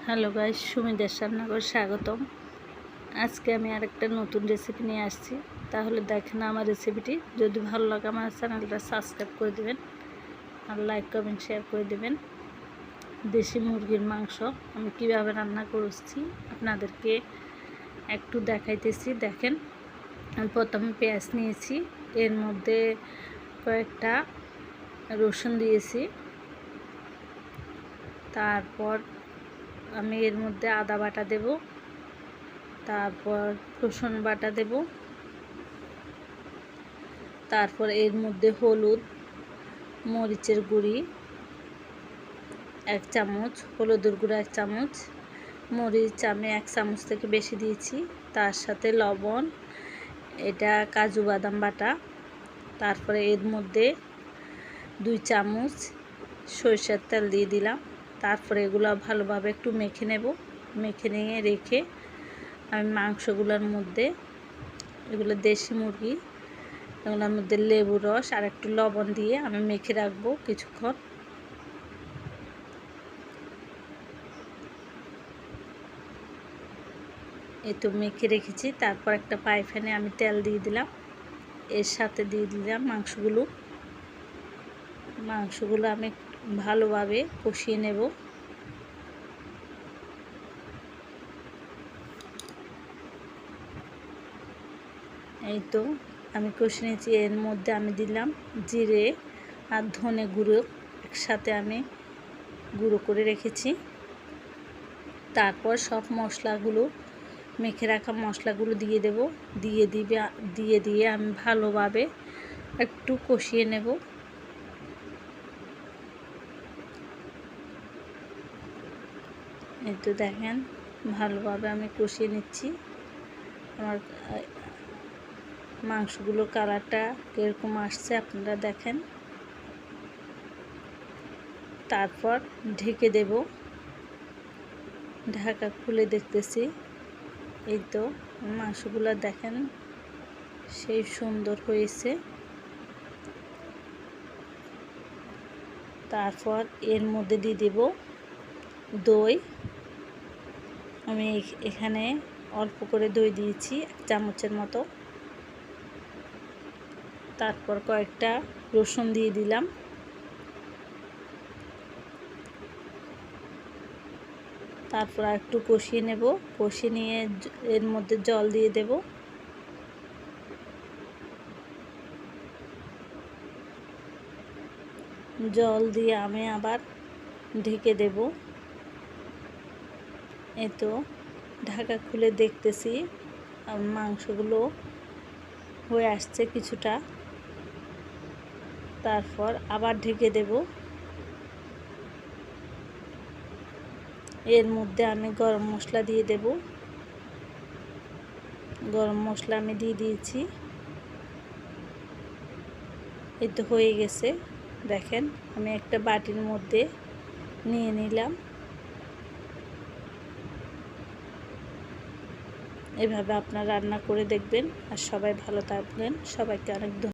Hello guys, সুমিদের রান্নাঘর স্বাগতম। আজকে আমি আরেকটা নতুন রেসিপি নিয়ে আসছি। তাহলে দেখেন আমার রেসিপিটি। যদি ভালো লাগে আমার চ্যানেলটা সাবস্ক্রাইব করে দেবেন আর লাইক কমেন্ট শেয়ার করে দেবেন। দেশি মুরগির মাংস আমি কিভাবে রান্না করছি আপনাদেরকে একটু দেখাইতেছি। দেখেন, আমি প্রথমে পেঁয়াজ নিয়েছি, এর মধ্যে কয়েকটা রসুন দিয়েছি, তারপর আমি এর মধ্যে আদা বাটা দেব, তারপর রসুন বাটা দেব, তারপর এর মধ্যে হলুদ, মরিচের গুঁড়ি 1 চামচ, হলুদের গুঁড়ো 1 চামচ, মরিচ আমি 1 চামচ থেকে বেশি দিয়েছি, তার সাথে লবণ, এটা কাজু বাদাম বাটা, তারপরে এর মধ্যে 2 চামচ সরিষার তেল দিয়ে দিলাম। তারপরে এগুলো ভালোভাবে একটু মেখে নেব। মেখে নিয়ে রেখে আমি মাংসগুলোর মধ্যে, এগুলো দেশি মুরগি, এগুলোর মধ্যে লেবু রস আর একটু লবণ দিয়ে আমি মেখে রাখবো কিছুক্ষণ। এই তো মেখে রেখেছি। তারপর একটা পাইপ্যানে আমি তেল দিয়ে দিলাম, এর সাথে দিয়ে দিলাম মাংসগুলো আমি ভালোভাবে কষিয়ে নেব। এই তো আমি কষিয়ে নিয়েছি। এর মধ্যে আমি দিলাম জিরে আর ধনে গুঁড়ো, একসাথে আমি গুঁড়ো করে রেখেছি। তারপর সব মশলাগুলো, মেখে রাখা মশলাগুলো দিয়ে দেব। দিয়ে আমি ভালোভাবে একটু কষিয়ে নেব। এই তো দেখেন, ভালোভাবে আমি কষিয়ে নিচ্ছি। আমার মাংসগুলোর কালারটা কীরকম আসছে আপনারা দেখেন। তারপর ঢেকে দেব। ঢাকা খুলে দেখতেছি, এই তো মাংসগুলো দেখেন সেই সুন্দর হয়েছে। তারপর এর মধ্যে দিয়ে দেব দই। আমি এখানে অল্প করে দই দিয়েছি, 1 চামচের মতো। তারপর কয়েকটা রসুন দিয়ে দিলাম। তারপর একটু কষিয়ে নেব। কষিয়ে নিয়ে এর মধ্যে জল দিয়ে দেব। জল দিয়ে আমি আবার ঢেকে দেব। এই তো ঢাকা খুলে দেখতেছি মাংসগুলো হয়ে আসছে কিছুটা। তারপর আবার ঢেকে দেব। এর মধ্যে আমি গরম মশলা দিয়ে দেব। গরম মশলা আমি দিয়ে দিয়েছি। এই তো হয়ে গেছে। দেখেন, আমি একটা বাটির মধ্যে নিয়ে নিলাম। এভাবে আপনারা রান্না করে দেখবেন আর সবাই ভালো থাকবেন। সবাইকে অনেক